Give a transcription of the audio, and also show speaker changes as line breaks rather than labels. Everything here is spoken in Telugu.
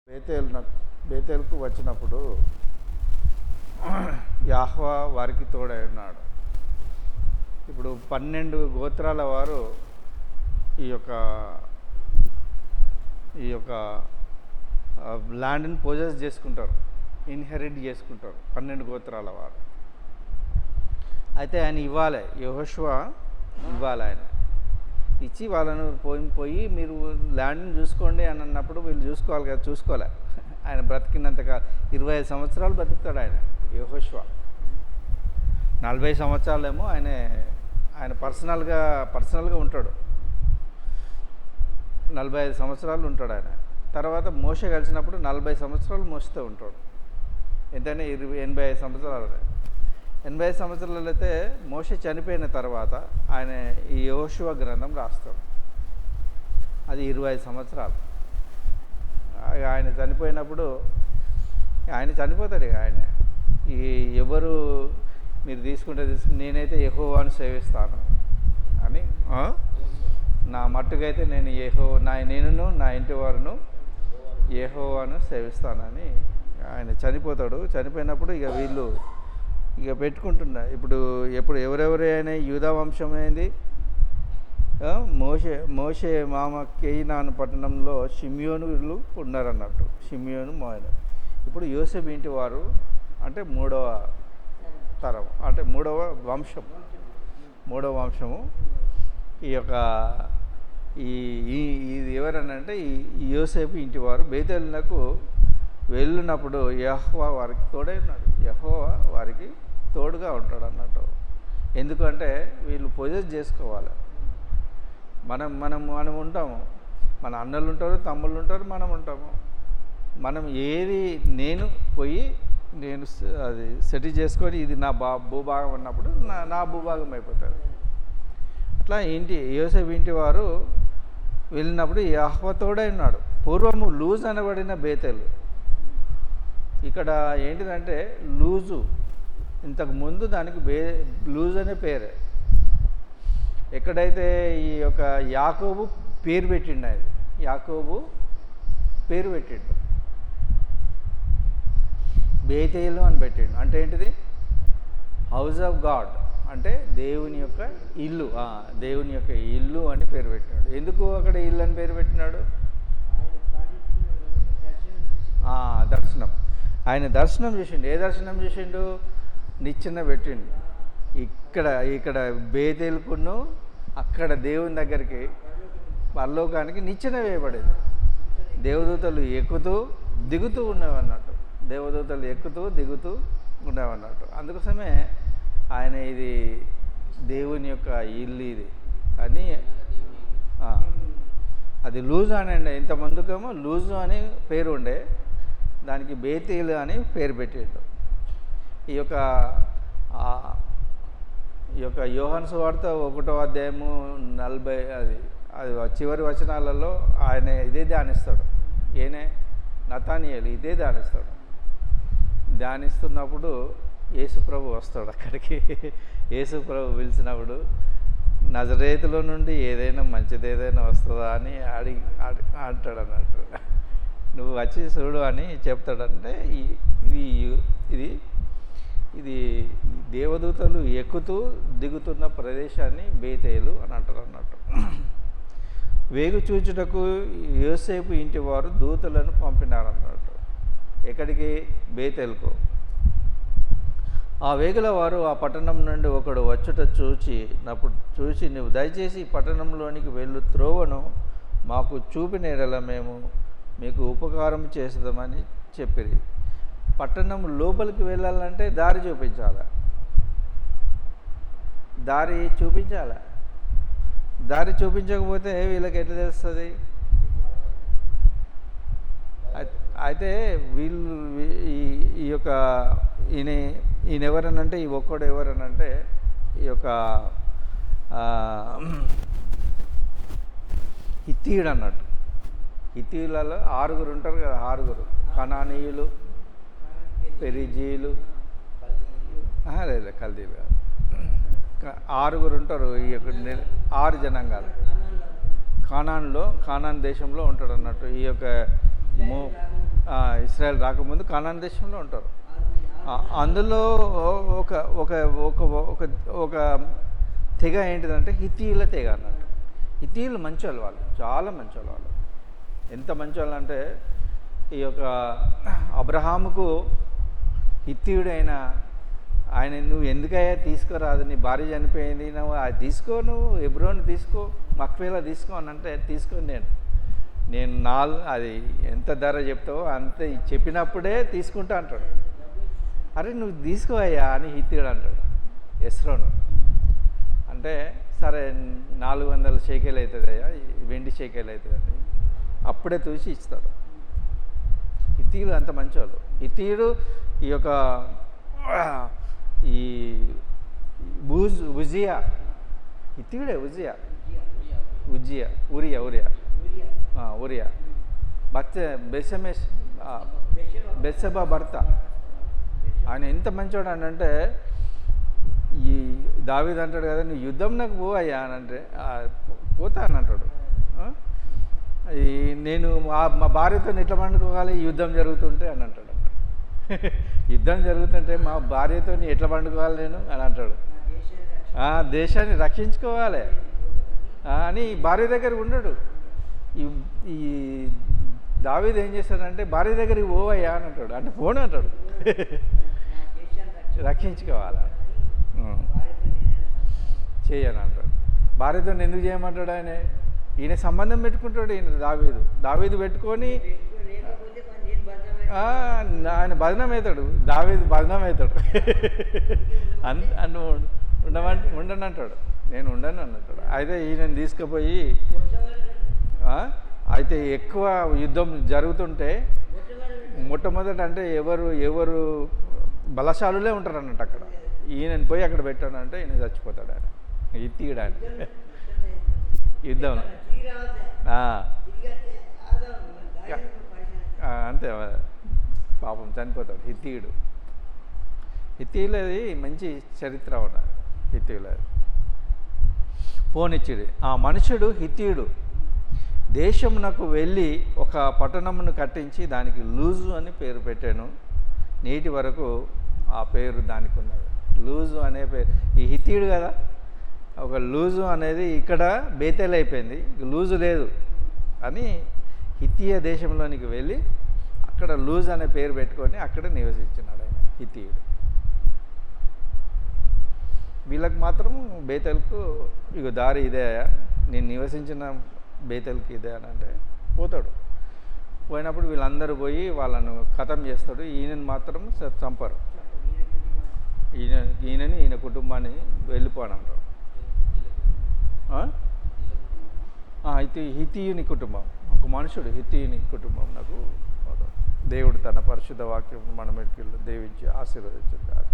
బేతేలుకు వచ్చినప్పుడు యాహ్వా వారికి తోడై ఉన్నాడు. ఇప్పుడు 12 గోత్రాల వారు ఈ యొక్క ల్యాండ్ని పొజెస్ చేసుకుంటారు, ఇన్హెరిట్ చేసుకుంటారు 12 గోత్రాల వారు. అయితే ఆయన ఇవ్వాలి, యెహోషువ ఇవ్వాలి. ఆయన ఇచ్చి వాళ్ళను పోయి మీరు ల్యాండ్ని చూసుకోండి అని అన్నప్పుడు వీళ్ళు చూసుకోవాలి కదా, చూసుకోలే. ఆయన బ్రతికినంతగా 25 సంవత్సరాలు బ్రతుకుతాడు ఆయన యెహోషువ. 40 సంవత్సరాలేమో ఆయన పర్సనల్గా ఉంటాడు. 45 సంవత్సరాలు ఉంటాడు ఆయన. తర్వాత మోషే కలిసినప్పుడు 40 సంవత్సరాలు మోషతో ఉంటాడు. ఎంతైనా 85 సంవత్సరాలు. 85 సంవత్సరాలు అయితే మోషే చనిపోయిన తర్వాత ఆయన ఈ యెహోషువ గ్రంథం రాస్తాడు. అది 25 సంవత్సరాలు. ఆయన చనిపోయినప్పుడు ఆయన చనిపోతాడు. ఆయన ఎవరు మీరు తీసుకుంటే నేనైతే యెహోవాను సేవిస్తాను అని, నా మట్టుకైతే నేను నేనును నా ఇంటి వారును యెహోవాను సేవిస్తానని ఆయన చనిపోతాడు. చనిపోయినప్పుడు వీళ్ళు పెట్టుకుంటున్నారు. ఎప్పుడు ఎవరెవరైనా యూదా వంశం అయింది. మోషే మామ కేయినాను పట్టణంలో షిమ్యోను వీళ్ళు ఉన్నారన్నట్టు. షిమ్యోను మోయను. ఇప్పుడు యోసేపు ఇంటి వారు అంటే 3వ తరం, అంటే 3వ వంశము. ఇది ఎవరనంటే ఈ యోసేపు ఇంటి వారు బేతేలునకు వెళ్ళినప్పుడు యెహోవా వారికి తోడై ఉన్నాడు. యెహోవా వారికి తోడుగా ఉంటాడు అన్నట్టు. ఎందుకంటే వీళ్ళు పొజెస్ చేసుకోవాలి. మనం ఉంటాము, మన అన్నలు ఉంటారు, తమ్ముళ్ళు ఉంటారు, మనం ఉంటాము. మనం నేను అది సెటిల్ చేసుకొని ఇది నా భూభాగం అన్నప్పుడు నా భూభాగం అయిపోతుంది. అట్లా యోసేపు ఇంటి వారు వెళ్ళినప్పుడు యెహోవా తోడై ఉన్నాడు. పూర్వము లూజ్ అనబడిన బేతేలు. ఇక్కడ ఏంటిదంటే లూజు, ఇంతకుముందు దానికి లూజ్ అనే పేరే. ఎక్కడైతే యాకోబు పేరు పెట్టిండు, యాకోబు పేరు పెట్టిండు, బేతేలు అని పెట్టిండు. అంటే ఏంటిది? హౌస్ ఆఫ్ గాడ్, అంటే దేవుని యొక్క ఇల్లు. దేవుని యొక్క ఇల్లు అని పేరు పెట్టినాడు. ఎందుకు అక్కడ ఇల్లు అని పేరు పెట్టినాడు? దర్శనం. ఆయన దర్శనం చేసిండు. ఏ దర్శనం చేసిండు? నిచ్చెన పెట్టిండు. ఇక్కడ బేతేలుకును అక్కడ దేవుని దగ్గరికి పరలోకానికి నిచ్చెన వేయబడింది. దేవదూతలు ఎక్కుతూ దిగుతూ ఉండేవన్నట్టు. దేవదూతలు ఎక్కుతూ దిగుతూ ఉండేవన్నట్టు. అందుకోసమే ఆయన ఇది దేవుని యొక్క ఇల్లు ఇది అని. అది లూజు అనండి. ఇంతమందికేమో లూజు అని పేరు ఉండే, దానికి బేతేలు అని పేరు పెట్టాడు. ఈ యొక్క యోహాను సువార్త 1వ అధ్యాయము 40 అది చివరి వచనాలలో ఆయన ఇదే ధ్యానిస్తాడు. నతానియేలు ఇదే ధ్యానిస్తాడు. ధ్యానిస్తున్నప్పుడు యేసుప్రభు వస్తాడు అక్కడికి. యేసుప్రభు పిలిచినప్పుడు నజరేతులో నుండి ఏదైనా మంచిది ఏదైనా వస్తుందా అని అంటాడు అన్నట్టు. నువ్వు వచ్చి చూడు అని చెప్తాడంటే ఇది దేవదూతలు ఎక్కుతూ దిగుతున్న ప్రదేశాన్ని బేతేలు అని అంటారు అన్నట్టు. వేగు చూచుటకు యోసేపు ఇంటి వారు దూతలను పంపినారన్నట్టు. ఎక్కడికి? బేతేలుకు. ఆ వేగుల వారు ఆ పట్టణం నుండి ఒకడు వచ్చుట చూసి నువ్వు దయచేసి పట్టణంలోనికి వెళ్ళు త్రోవను మాకు చూపిన ఎడల మేము మీకు ఉపకారం చేద్దామని చెప్పిరి. పట్టణం లోపలికి వెళ్ళాలంటే దారి చూపించాలి. దారి చూపించకపోతే వీళ్ళకి ఎట్లా తెలుస్తుంది? అయితే ఈయన ఎవరనంటే ఈ ఒక్కడు ఎవరనంటే హిత్తీయుడు అన్నట్టు. హిత్తీయులలో 6 ఉంటారు కదా, 6 కనానీయులు, పెరిజీలు, లేదు కల్దీలు కాదు, 6 ఉంటారు. ఈ యొక్క 6 జనాంగాలు కానాన్ దేశంలో ఉంటాడు అన్నట్టు. ఈ యొక్క ఇస్రాయల్ రాకముందు కానాన్ దేశంలో ఉంటారు. అందులో ఒక ఒక ఒక ఒక ఒక తెగ ఏంటిదంటే హిత్తీయుల తెగ అన్నట్టు. హిత్తీయులు మంచోళ్ళు, వాళ్ళు చాలా మంచోళ్ళు. వాళ్ళు ఎంత మంచోళ్ళు అంటే ఈ యొక్క అబ్రహాముకు హిత్తీయుడైన ఆయన, నువ్వు ఎందుకయ్యా తీసుకురాదు, నీ భార్య చనిపోయింది, నువ్వు అది తీసుకో, నువ్వు హెబ్రోన్ తీసుకో, మక్వేలా తీసుకో అని అంటే తీసుకొని నేను అది ఎంత ధర చెప్తావో అంత చెప్పినప్పుడే తీసుకుంటా అంటాడు. అరే నువ్వు తీసుకో అయ్యా అని హిత్తీయుడు అంటాడు. ఎస్రోను అంటే సరే 400 షేకేలు అవుతుంది అయ్యా, వెండి షేకేలు అవుతుంది అని అప్పుడే చూసి ఇస్తాడు. హిత్తీయుడు అంత మంచివాళ్ళు. హిత్తీయుడు ఈ యొక్క ఈ ఉజియా, హిత్తీయుడే ఉజియా, ఉరియా బెత్షెబా భర్త. ఆయన ఎంత మంచివాడు అని అంటే, ఈ దావీదు అంటాడు కదా, నువ్వు యుద్ధం నాకు పోవయ్యా అని అంటే పోతా అని అంటాడు. నేను మా భార్యతో ఎట్లా పండుకోవాలి యుద్ధం జరుగుతుంటే అని అంటాడు. యుద్ధం జరుగుతుంటే మా భార్యతో ఎట్లా పండుకోవాలి నేను అని అంటాడు. దేశాన్ని రక్షించుకోవాలి అని భార్య దగ్గర ఉండడు. ఈ దావీదు ఏం చేస్తాడంటే, భార్య దగ్గరికి పోవయ్యా అని అంటాడు. అంటే పోను అంటాడు, రక్షించుకోవాలి చేయని అంటాడు. భార్యతో ఎందుకు చేయమంటాడు ఈయన సంబంధం పెట్టుకుంటాడు. దావీదు పెట్టుకొని ఆయన బదనం అవుతాడు, దావీదు బదనం అవుతాడు. అంటే ఉండను అంటాడు, నేను ఉండను అన్నట్టాడు. అయితే ఈయనని తీసుకుపోయి అయితే ఎక్కువ యుద్ధం జరుగుతుంటే మొట్టమొదట అంటే ఎవరు బలశాలులే ఉంటారు అన్నట్టు. అక్కడ ఈయనని పోయి అక్కడ పెట్టానంటే ఈయన చచ్చిపోతాడు. ఆయన హిత్తీయుడు ఆయన యుద్ధంలో అంతే పాపం చనిపోతాడు హిత్తీయుడు. హిత్తీయులది మంచి చరిత్ర ఉన్నది. హిత్తీయులది పోనిచ్చిడు. ఆ మనుషుడు హిత్తీయుడు దేశమునకు వెళ్ళి ఒక పట్టణమును కట్టించి దానికి లూజు అని పేరు పెట్టాను. నేటి వరకు ఆ పేరు దానికి ఉన్నది. లూజు అనే పేరు, ఈ హిత్తీయుడు కదా, ఒక లూజు అనేది ఇక్కడ బేతేల్ అయిపోయింది, లూజు లేదు అని హిత్తీయ దేశంలోనికి వెళ్ళి అక్కడ లూజ్ అనే పేరు పెట్టుకొని అక్కడ నివసించినాడు ఆయన హిత్తీయుడు. వీళ్ళకి మాత్రం బేతెల్కు ఇక దారి ఇదే, నేను నివసించిన బేతెల్కి ఇదే అని అంటే పోతాడు. పోయినప్పుడు వీళ్ళందరూ పోయి వాళ్ళను ఖతం చేస్తాడు. ఈయనని మాత్రం చంపరు. ఈయన కుటుంబాన్ని వెళ్ళిపోనంటాడు. హిత్తీయుని కుటుంబం, ఒక మనుషుడు హిత్తీయుని కుటుంబం నాకు దేవుడు తన పరిశుద్ధ వాక్యం మన మెడికల్లో దీవించి ఆశీర్వదించుగాక.